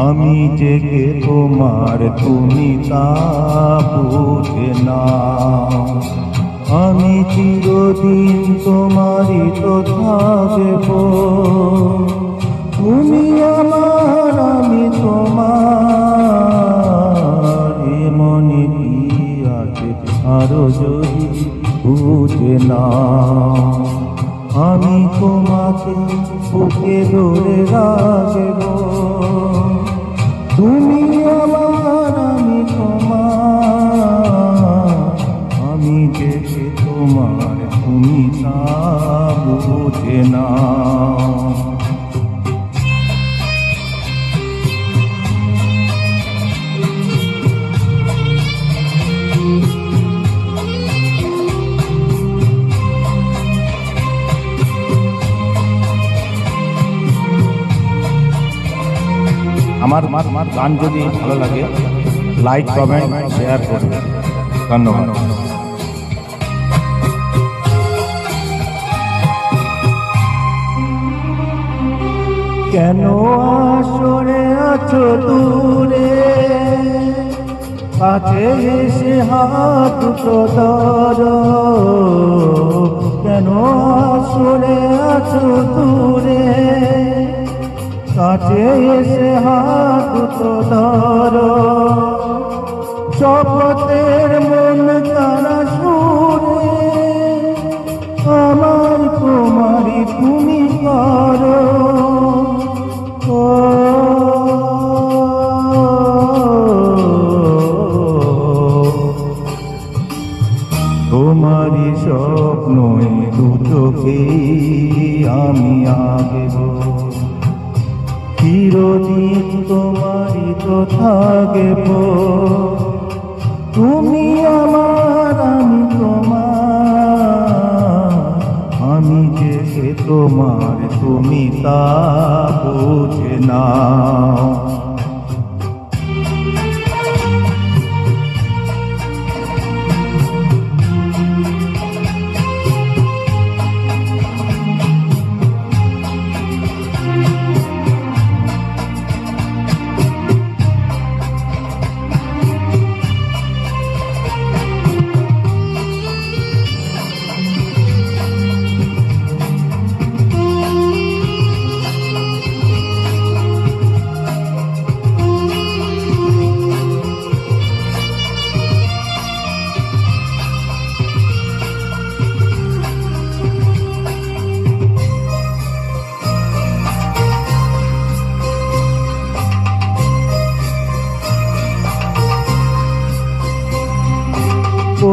আমি যে কে তোমার তুমি তা বুঝে না। আমি চিরদিন তোমারই তো থাকব, তুমি আমার আমি তোমার। মনে কি আছে আরো যদি বুঝে না, আমি তোমাকে বুকে ধরে রাখব, তুমি আমার আমি তোমার। আমি যে তোমার তুমি তা বুঝে না। আমার গান যদি ভালো লাগে লাইক কমেন্ট শেয়ার করবেন। ধন্যবাদ। কেন আসরে আছো দূরে, কাছে এসে হাত তো ধরো। কেন আসরে আছো দূরে, কাছে এসে হাত তো ধরো। শপথের মন তারা সুরে, আমার তোমারই তুমি করো। তোমারই স্বপ্নই দু চোখে আমি আঁকব, চিরদিন তোমারই তো থাকব। তুমি আমার আমি তোমার, আমি যে তোমার তুমি তা বুঝে না।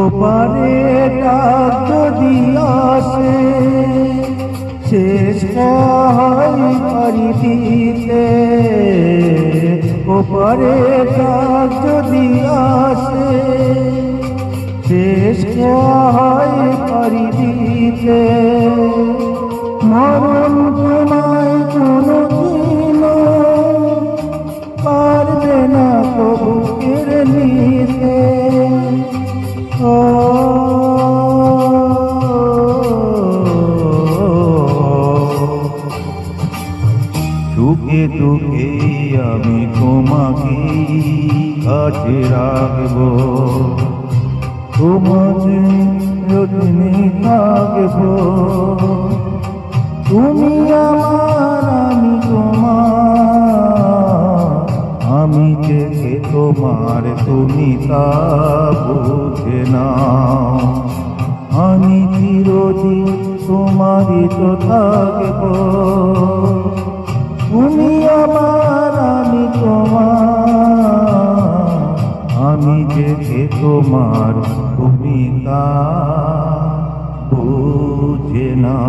ওপারে ডাক যদি আসে, শেষ হয় পরিধিতে। ওপারে ডাক যদি আসে, শেষ হয় পরিধিতে। মরণ তোমায় কোনদিনও পারবে না কবু কেড়ে নিতে। দুঃখে দুঃখে আমি তোমাকে কাছে রাখব, তোমাকে যত্নে থাকব। তুমি আমার আমি তোমার, আমি যে তোমার তুমি তা বুঝে না। আমি চিরদিন তোমারই তো থাকব, তুমি আমার আমি তোমার। আমি যে তোমার তুমি তা বুঝে না।